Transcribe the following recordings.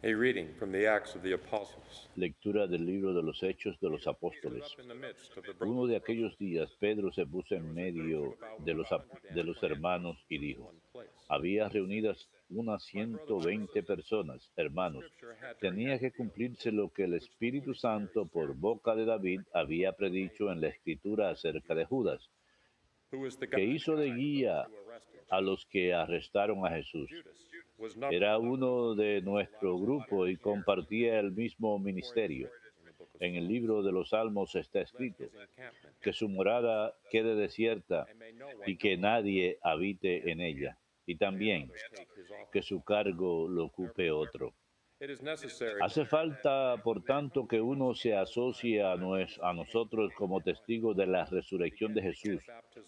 A reading from the Acts of the Apostles. Lectura del libro de los Hechos de los Apóstoles. Uno de aquellos días, Pedro se puso en medio de los hermanos y dijo: había reunidas unas 120 personas, hermanos. Tenía que cumplirse lo que el Espíritu Santo por boca de David había predicho en la Escritura acerca de Judas, que hizo de guía a los que arrestaron a Jesús. Era uno de nuestro grupo y compartía el mismo ministerio. En el libro de los Salmos está escrito: que su morada quede desierta y que nadie habite en ella, y también que su cargo lo ocupe otro. Hace falta, por tanto, que uno se asocie a nosotros como testigo de la resurrección de Jesús,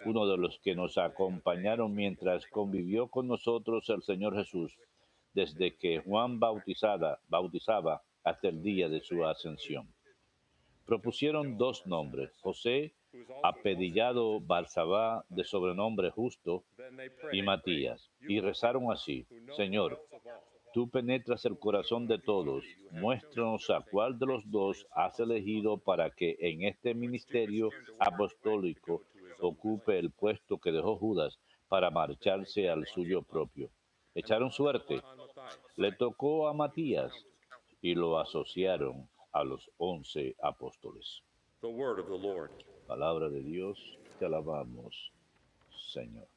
uno de los que nos acompañaron mientras convivió con nosotros el Señor Jesús, desde que Juan bautizaba hasta el día de su ascensión. Propusieron dos nombres: José, apellidado Barsabá, de sobrenombre Justo, y Matías, y rezaron así: Señor, tú penetras el corazón de todos, muéstranos a cuál de los dos has elegido para que en este ministerio apostólico ocupe el puesto que dejó Judas para marcharse al suyo propio. Echaron suerte. Le tocó a Matías y lo asociaron a los 11 apóstoles. The word of the Lord. Palabra de Dios, te alabamos, Señor.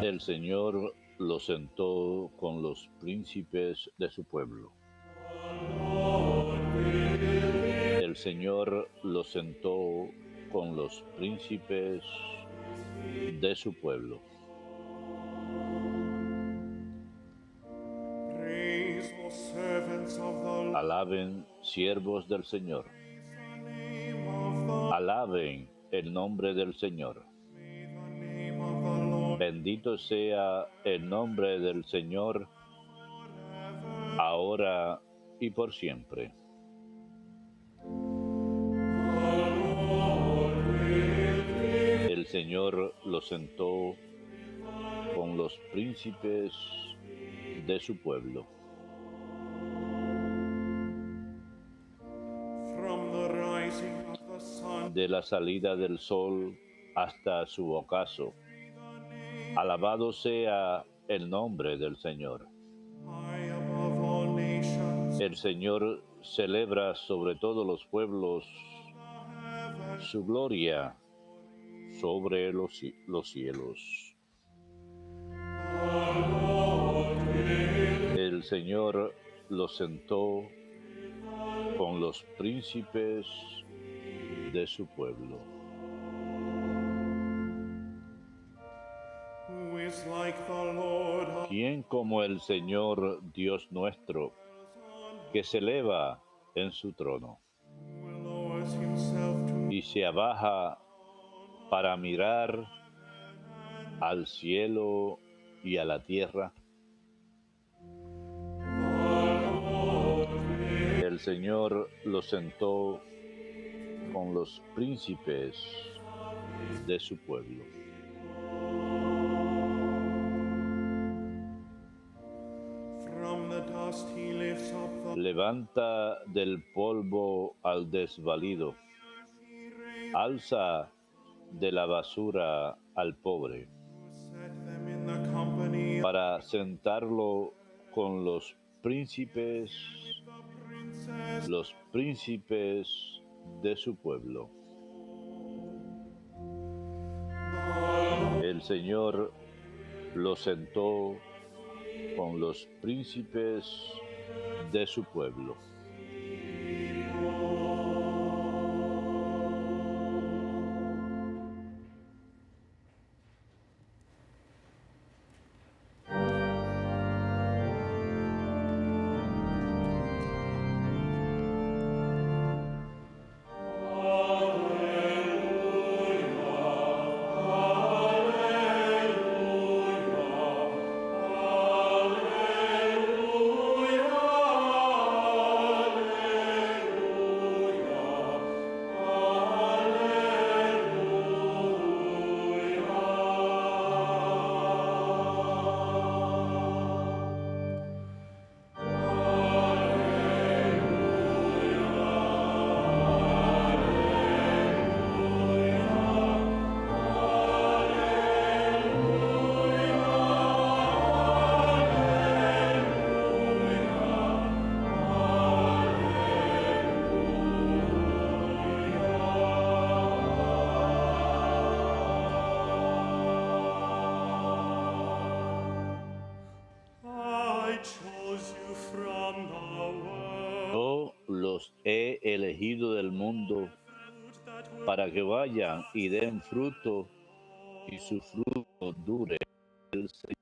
El Señor lo sentó con los príncipes de su pueblo. El Señor lo sentó con los príncipes de su pueblo. Alaben, siervos del Señor. Alaben el nombre del Señor. Bendito sea el nombre del Señor, ahora y por siempre. El Señor lo sentó con los príncipes de su pueblo. De la salida del sol hasta su ocaso, alabado sea el nombre del Señor. El Señor celebra sobre todos los pueblos su gloria sobre los cielos. El Señor lo sentó con los príncipes de su pueblo. ¿Quién como el Señor Dios nuestro, que se eleva en su trono y se abaja para mirar al cielo y a la tierra? El Señor lo sentó con los príncipes de su pueblo. Levanta del polvo al desvalido, alza de la basura al pobre, para sentarlo con los príncipes de su pueblo. El Señor lo sentó con los príncipes de su pueblo. elegido del mundo, para que vayan y den fruto y su fruto dure. El Señor.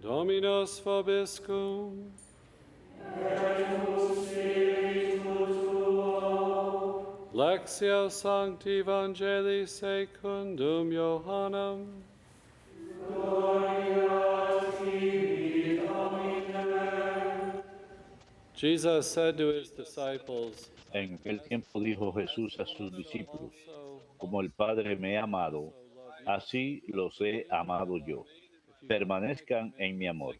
Dominus vobiscum. Lectio Sancti Evangelii secundum Johannem. Jesus said to his disciples, En aquel tiempo dijo Jesús a sus discípulos, also, como el Padre me ha amado, así los he amado yo. Permanezcan en mi amor.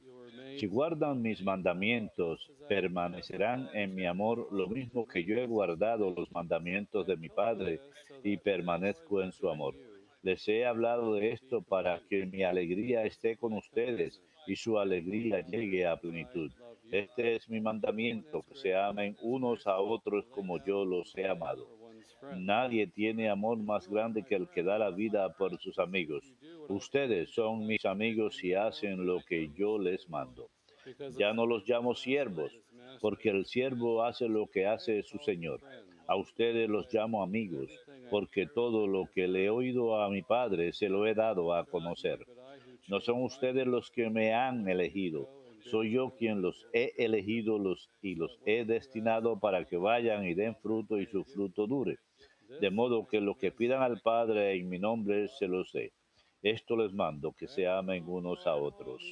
Si guardan mis mandamientos, permanecerán en mi amor, lo mismo que yo he guardado los mandamientos de mi Padre y permanezco en su amor. Les he hablado de esto para que mi alegría esté con ustedes y su alegría llegue a plenitud. Este es mi mandamiento, que se amen unos a otros como yo los he amado. Nadie tiene amor más grande que el que da la vida por sus amigos. Ustedes son mis amigos si hacen lo que yo les mando. Ya no los llamo siervos, porque el siervo hace lo que hace su señor. A ustedes los llamo amigos, porque todo lo que le he oído a mi Padre se lo he dado a conocer. No son ustedes los que me han elegido, soy yo quien los he elegido y los he destinado para que vayan y den fruto y su fruto dure. De modo que lo que pidan al Padre en mi nombre se los dé. Esto les mando, que se amen unos a otros.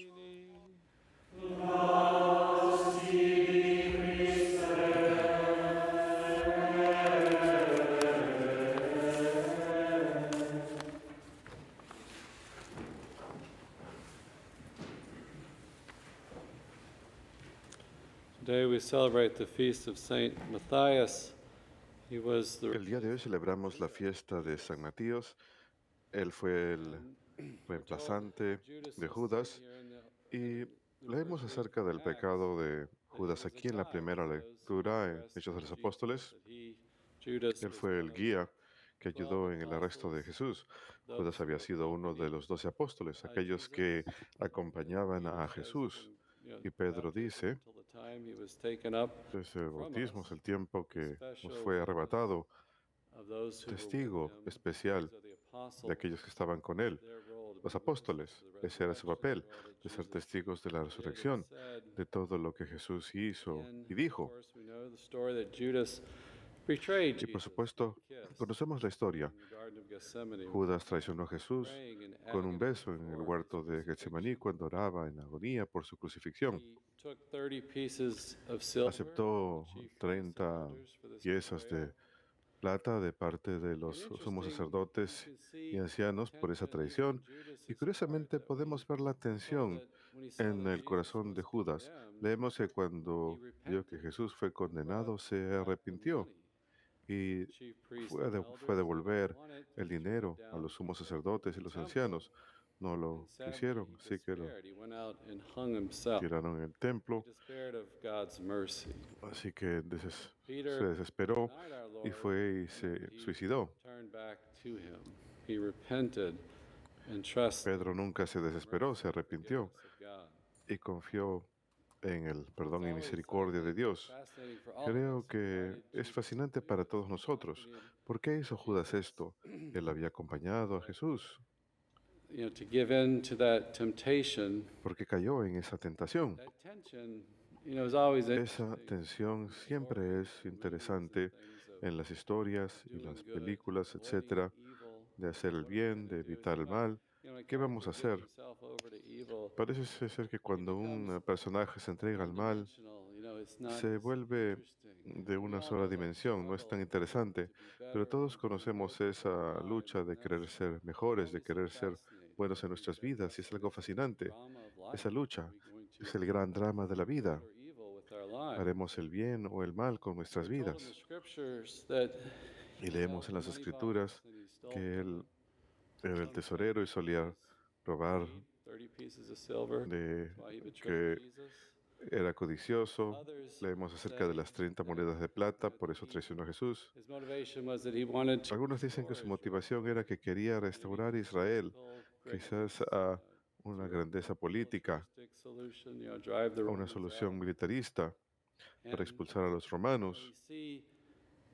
Today we celebrate the feast of Saint Matthias. He was the El día de hoy celebramos la fiesta de San Matías. Él fue el reemplazante de Judas y leemos acerca del pecado de Judas aquí en la primera lectura en Hechos de los Apóstoles. Él fue el guía que ayudó en el arresto de Jesús. Judas había sido uno de los 12 apóstoles, aquellos que acompañaban a Jesús. Y Pedro dice, desde el bautismo es el tiempo que nos fue arrebatado, testigo especial de aquellos que estaban con él, los apóstoles. Ese era su papel, de ser testigos de la resurrección, de todo lo que Jesús hizo y dijo. Y por supuesto, conocemos la historia. Judas traicionó a Jesús con un beso en el huerto de Getsemaní cuando oraba en agonía por su crucifixión. Aceptó 30 piezas de plata de parte de los sumos sacerdotes y ancianos por esa traición. Y curiosamente podemos ver la tensión en el corazón de Judas. Leemos que cuando vio que Jesús fue condenado, se arrepintió y fue a devolver el dinero a los sumos sacerdotes y los ancianos. No lo quisieron, así que lo tiraron en el templo. Así que se desesperó y fue y se suicidó. Pedro nunca se desesperó, se arrepintió y confió en el perdón y misericordia de Dios. Creo que es fascinante para todos nosotros. ¿Por qué hizo Judas esto? Él había acompañado a Jesús. Porque cayó en esa tentación. Esa tensión siempre es interesante en las historias y las películas, etcétera, de hacer el bien, de evitar el mal. ¿Qué vamos a hacer? Parece ser que cuando un personaje se entrega al mal, se vuelve de una sola dimensión, no es tan interesante, pero todos conocemos esa lucha de querer ser mejores, de querer ser buenos en nuestras vidas, y es algo fascinante. Esa lucha es el gran drama de la vida. haremos el bien o el mal con nuestras We're told in the vidas. scriptures that Y he leemos held en las many Escrituras talents and he stole que from él them. era el Some said tesorero y it solía was robar, greed, 30 pieces of silver. de That's why he betrayed que Jesus. era codicioso. Others Leemos acerca de say las 30 that, monedas de plata, por eso he, traicionó a Jesús. his motivation was that he wanted to Algunos dicen que restore su Israel. motivación era que quería Maybe restaurar a Israel, political quizás greatness, a una through grandeza a política, militaristic solution, drive the a una Romans solución out. militarista para And expulsar a los so we romanos. see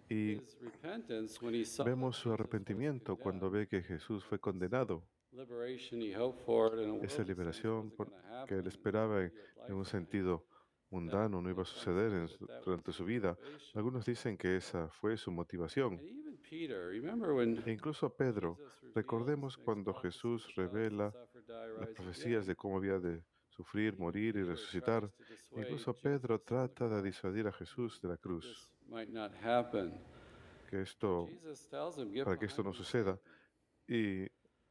Y his repentance when he saw that vemos su Jesus was arrepentimiento cuando condemned. ve que Jesús fue It's condenado. liberation he hoped for in a Esa worldly sense liberación wasn't going to que él happen in his esperaba immediate en un lifetime. sentido That mundano no iba a some suceder say that was durante his su vida. motivation. Algunos dicen que esa fue su motivación. And even Peter, remember when E incluso a Pedro, Jesus reveals, recordemos makes cuando prophecies Jesús of how he's to revela suffer, die, las rise profecías again. de cómo había de sufrir, Even morir y Peter resucitar. tries to dissuade Incluso Pedro Jesus from the trata de cross, disuadir a Jesús de la that cruz, this might not happen. que And esto, Jesus tells him, "Get para que esto behind no me, suceda. Satan." Y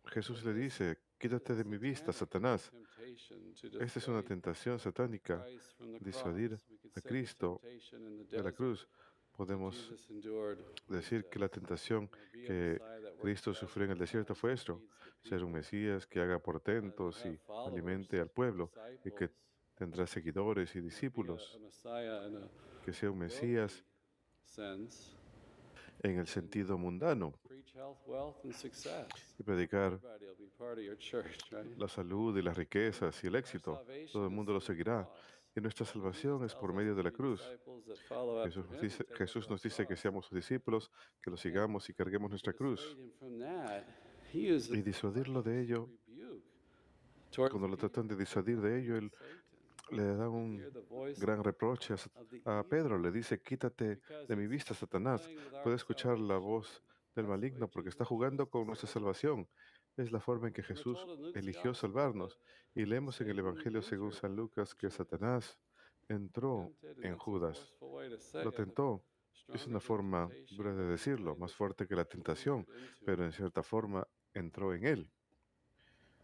Jesús But le this dice, quítate is de mi vista, satanic Satanás. temptation to Esta es una dissuade tentación satánica, Christ from the disuadir cross. We could a say the Cristo temptation in the de la desert cruz. that Podemos Jesus endured was decir que la tentación be a que Messiah that works Cristo sufrió en el dazzling desierto signs fue and esto, feeds the ser un people. Mesías que haga You'll portentos have y followers, alimente al pueblo y que disciples, tendrá seguidores y be a discípulos, Messiah in a que sea un Mesías worldly sense. en el sentido mundano Preach health, wealth, and success. y predicar Everybody will be part of your church, right? la salud y las riquezas y el Our éxito. Todo salvation el is mundo lo through the seguirá. cross. Y nuestra And Jesus salvación es tells por us medio to de la be cruz. disciples that follow after him and take up Jesús our nos dice que cross. seamos sus discípulos, que lo And sigamos y carguemos to nuestra dissuade cruz. him from that, he uses Y disuadirlo de ello, rebuke towards cuando lo Peter, tratan de disuadir de ello, él Satan. le da We un hear the voice gran reproche of the a evil Pedro. Le one dice, quítate because de mi he's vista, Satanás. playing with our Puede escuchar la salvation. voz del That's the way maligno porque está Jesus chose jugando to con nuestra save us. salvación. Es la forma en que And we're Jesús told in Luke's eligió gospel that salvarnos. Y leemos en el Satan Evangelio según entered San Lucas que Judas. Satanás entró Tempted, and en that's a Judas. forceful way to say Lo it. tentó. Es Stronger una than forma temptation, dura de but in a decirlo, way más that fuerte que la he tentación, entered into pero him. en cierta forma entró en él.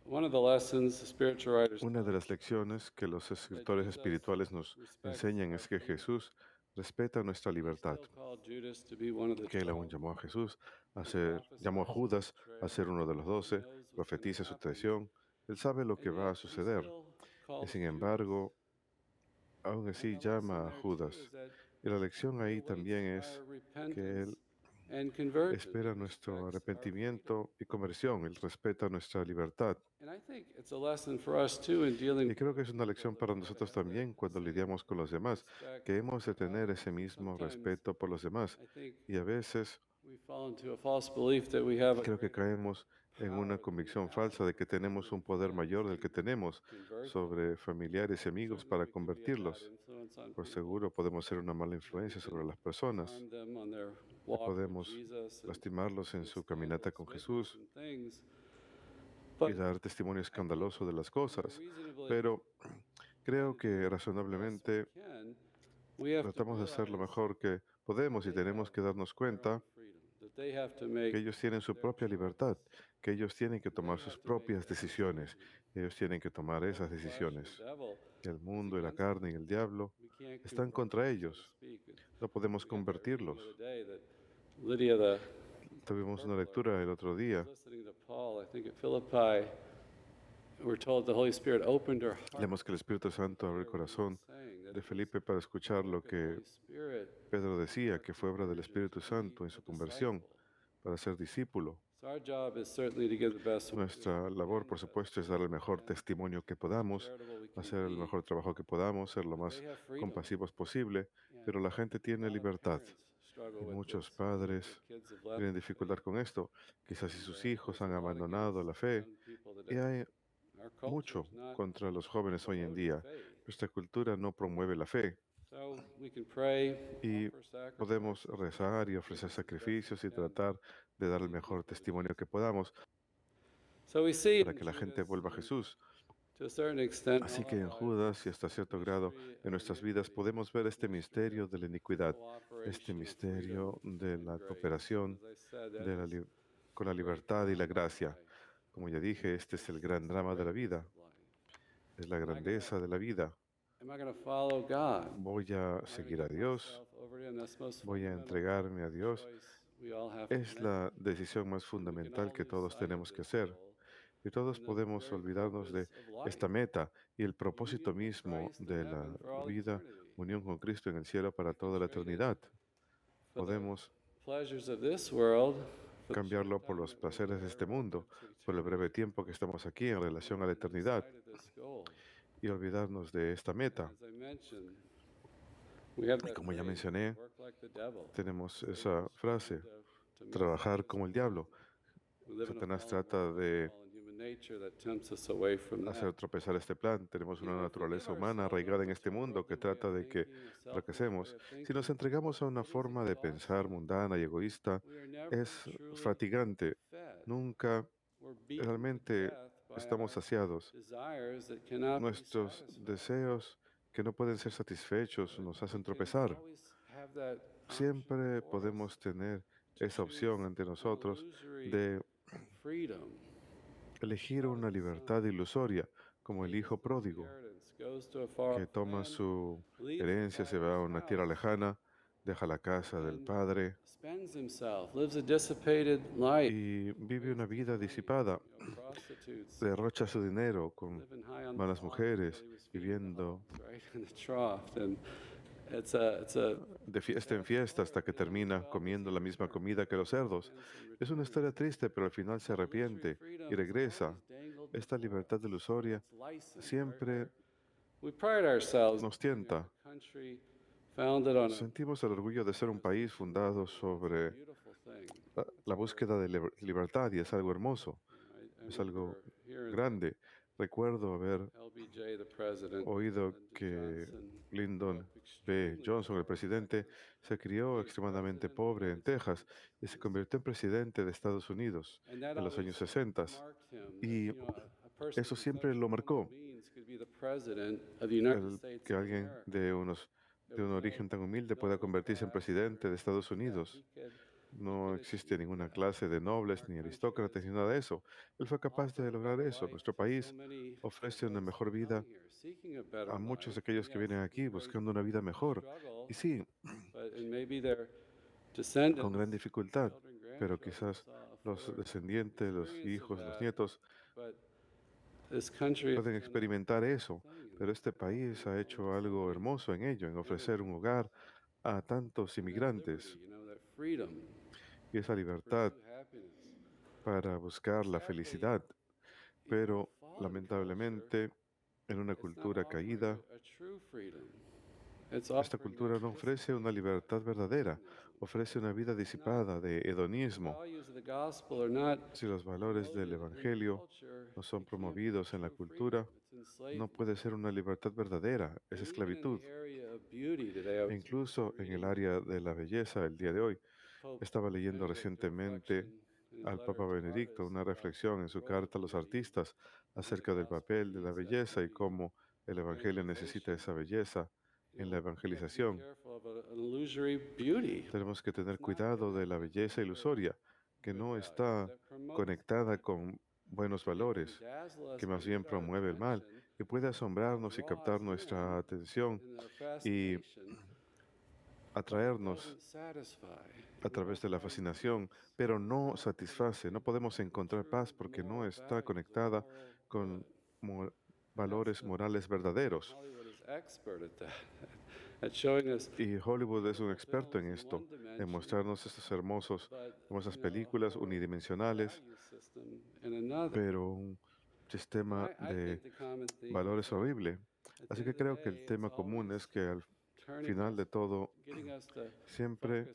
One of the lessons the spiritual writers Una de tell las us lecciones que los that escritores Jesus espirituales nos respects enseñan our es que freedom. Jesús respeta nuestra He libertad, still called Judas to be one of the que él aún 12. llamó a Jesús He llamó a prophesies his Judas a betrayal. ser uno de los He 12, knows what's going profetiza to su happen. traición, él sabe lo que And va a yet he suceder, still y calls sin Judas. embargo, aún And así the lesson llama a there too Judas. is that Y la lección he ahí awaits también es our que repentance él and conversion. espera He nuestro respects our freedom. arrepentimiento y conversión, él respeta nuestra libertad. And I think it's a lesson for us too in dealing Y creo que with es una people lección that para we ought to nosotros have también that cuando same lidiamos con los demás, respect que hemos de for tener others. ese And mismo sometimes respeto por los demás. I think Y a veces we fall into a false belief that we have a creo que greater caemos en power una than we convicción have falsa de que over tenemos family un and poder friends mayor del que to tenemos convert them. sobre familiares y amigos Certainly para we can be a bad convertirlos. influence on Por people. seguro podemos ser una mala We influencia sobre can las personas harm them on their y walk with podemos Jesus and lastimarlos en give su caminata scandalous con witness Jesús and things. y But dar testimonio I think escandaloso de las we're cosas. reasonably Pero creo trying to do que the best we razonablemente can. We have to tratamos de hacer lo realize mejor que podemos y they have tenemos que darnos their own cuenta freedom, that they have to que make ellos tienen su their propia choice. libertad, que ellos tienen que They tomar have sus to make propias that decisiones, decision. ellos tienen que tomar Both esas the flesh and the decisiones. devil Y el is mundo y la against them. carne y el diablo We can't están convert contra them, so to ellos. speak. No podemos We got that reading convertirlos. the other day that Lydia the Tuvimos una burglar lectura el otro was día listening to Paul, I think at Philippi. We're told the Holy Spirit opened her heart Leemos que el Espíritu Santo abrió el to hear what he was corazón saying, that de it was Felipe para escuchar the lo work of the que Holy Spirit Pedro decía, for que fue obra del conversion, Espíritu to be Santo en a su conversión, disciple. para ser discípulo. So our job is certainly to give the best witness Nuestra we labor, can, por the best supuesto, es dar el fruit we mejor can, testimonio que most podamos, charitable we can hacer el be, mejor trabajo que podamos, ser lo but más they have freedom. compasivos posible, And pero la gente a tiene lot of libertad. parents struggle Y with muchos this. Maybe padres their kids have left tienen the dificultad faith, con esto. Quizás si and sus hijos there's han a lot abandonado la against fe, young people y today. hay Our culture mucho is not contra los jóvenes hoy en promoting día. faith. Nuestra cultura no promueve la fe So we can pray, y offer podemos sacrifices, rezar y give ofrecer us the best we sacrificios y can to tratar de dar el lead mejor people to testimonio Jesus. que podamos So we see para in que la gente Judas, vuelva a and Jesús. to a certain extent, Así all que en our lives, Judas y this hasta cierto grado mystery en of nuestras vidas iniquity, podemos ver este mystery misterio of de la iniquidad, este cooperation of freedom misterio de la and grace. cooperación As I said, that de la is con la the great libertad y la drama of gracia. life. Como ya dije, este es el gran It's the drama de la greatness vida, of life. es la And I gotta grandeza de la vida. Am I going to follow God? ¿Voy a Am I seguir going a to give Dios? myself over to Him? That's the most ¿Voy a fundamental entregarme a Dios? choice we all have to Es make. la decisión más And we can fundamental all que lose todos sight of tenemos que this hacer. goal Y todos and the podemos very olvidarnos de purpose of life. esta meta y el propósito Union with mismo Christ in de la heaven for all vida, eternity. unión con Cristo en el cielo para We can toda la trade it eternidad. for the Podemos pleasures of this world, for the short cambiarlo por time los that we're placeres de here este mundo, relative to por el breve eternity, tiempo que estamos aquí en relación a la and lose eternidad, sight of this goal. y olvidarnos de esta meta. As I mentioned, we have Y that como ya phrase, mencioné, work like the devil. tenemos Satan esa is frase, trying to mess trabajar with como this el plan. diablo. We live in a Satanás fallen trata world, de fallen human nature that tempts us away from hacer that. tropezar este plan. Tenemos You una know, if we give naturaleza humana ourselves arraigada en over este to a mundo que worldly way trata of de que thinking, a selfish way fracasemos. of Si nos thinking, entregamos a una it is forma de pensar exhausting. mundana y egoísta, We are never es truly fatigante. fed. Nunca We're beaten to realmente death by estamos our saciados. desires that cannot be Nuestros satisfied. deseos que no pueden ser satisfechos nos We hacen can tropezar. always have that option Siempre before us podemos tener to esa choose opción ante an nosotros illusory de freedom. elegir una libertad ilusoria, como el hijo pródigo, Goes to a far que off toma land, su leaves the herencia, se va a father's una tierra house, lejana, deja la casa del and padre spends himself, lives a dissipated life, y vive una wastes his vida money, disipada, prostitutes, derrocha su dinero con living high on the malas hog until mujeres, he was feeding the viviendo hogs, right, in the trough. And it's a de fiesta en fiesta hasta que termina comiendo la misma comida que los cerdos. Es una historia triste, pero al final se arrepiente y regresa. Esta libertad ilusoria siempre we pride ourselves nos on being tienta. a country founded on a Sentimos el orgullo de ser un país fundado sobre beautiful thing. la búsqueda de libertad y es algo hermoso, I es algo remember hearing grande. Recuerdo haber LBJ, the president, oído Lyndon que Johnson, Lyndon grew up B. extremely Johnson, el poor in presidente, Texas, se to crió be extremadamente president of the pobre en United Texas y se States. convirtió en presidente de Estados Unidos And that en los años always 60. marked him, that, Y a person eso from siempre such lo humble marcó, means could be the president of the United el States que of alguien America. de un origen tan humilde pueda convertirse en presidente de Estados Unidos. No existe ninguna clase de nobles ni aristócratas ni nada de eso. Él fue capaz de lograr eso. Nuestro país ofrece una mejor vida a muchos de aquellos que vienen aquí buscando una vida mejor. Y sí, con gran dificultad, pero quizás los descendientes, los hijos, los nietos pueden experimentar eso. Pero este país ha hecho algo hermoso en ello, en ofrecer un hogar a tantos inmigrantes y esa libertad para buscar la felicidad. Pero lamentablemente, en una cultura caída, esta cultura no ofrece una libertad verdadera, ofrece una vida disipada de hedonismo. Si los valores del Evangelio no son promovidos en la cultura, no puede ser una libertad verdadera, es esclavitud. E incluso en el área de la belleza, el día de hoy, estaba leyendo recientemente al Papa Benedicto una reflexión en su carta a los artistas acerca del papel de la belleza y cómo el Evangelio necesita esa belleza en la evangelización. Tenemos que tener cuidado de la belleza ilusoria, que no está conectada con buenos valores, que más bien promueve el mal y puede asombrarnos y captar nuestra atención y atraernos a través de la fascinación, pero no satisface. No podemos encontrar paz porque no está conectada con valores morales verdaderos. Y Hollywood es un experto en esto, en mostrarnos estas hermosas películas unidimensionales, pero un sistema de valores horrible. Así que creo que el tema común es que al final de todo siempre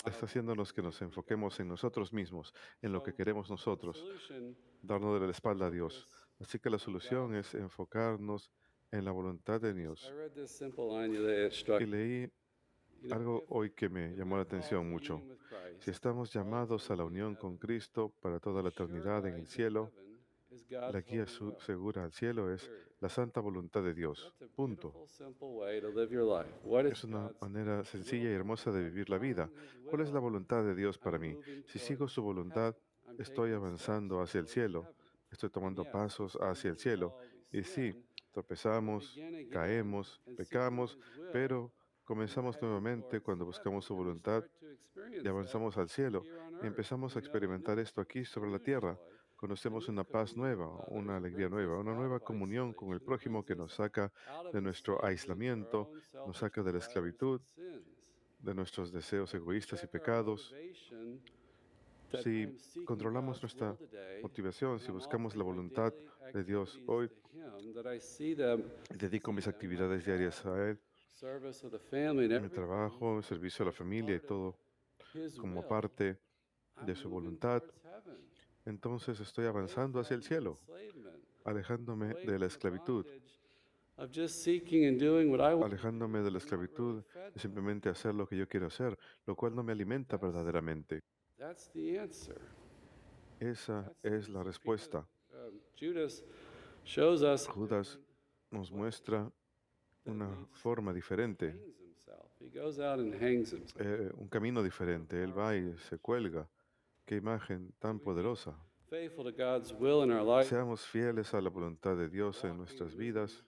está haciéndonos que nos enfoquemos en nosotros mismos, en lo que queremos nosotros, darnos de la espalda a Dios. Así que la solución es enfocarnos en la voluntad de Dios. Y leí algo hoy que me llamó la atención mucho. Si estamos llamados a la unión con Cristo para toda la eternidad en el cielo, la guía segura al cielo es la santa voluntad de Dios. Punto. Es una manera sencilla y hermosa de vivir la vida. ¿Cuál es la voluntad de Dios para mí? Si sigo su voluntad, estoy avanzando hacia el cielo. Estoy tomando pasos hacia el cielo. Y sí, tropezamos, caemos, pecamos, pero comenzamos nuevamente cuando buscamos su voluntad y avanzamos al cielo. Y empezamos a experimentar esto aquí sobre la tierra. Conocemos una paz nueva, una alegría nueva, una nueva comunión con el prójimo que nos saca de nuestro aislamiento, nos saca de la esclavitud, de nuestros deseos egoístas y pecados. Si controlamos nuestra motivación, si buscamos la voluntad de Dios hoy, dedico mis actividades diarias a Él, mi trabajo, mi servicio a la familia y todo como parte de su voluntad, entonces estoy avanzando hacia el cielo, alejándome de la esclavitud, alejándome de la esclavitud de simplemente hacer lo que yo quiero hacer, lo cual no me alimenta verdaderamente. Esa es la respuesta. Judas nos muestra una forma diferente, un camino diferente. Él va y se cuelga. Qué imagen tan poderosa. Seamos fieles a la voluntad de Dios en nuestras vidas.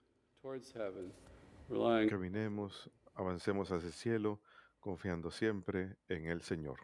Caminemos, avancemos hacia el cielo, confiando siempre en el Señor.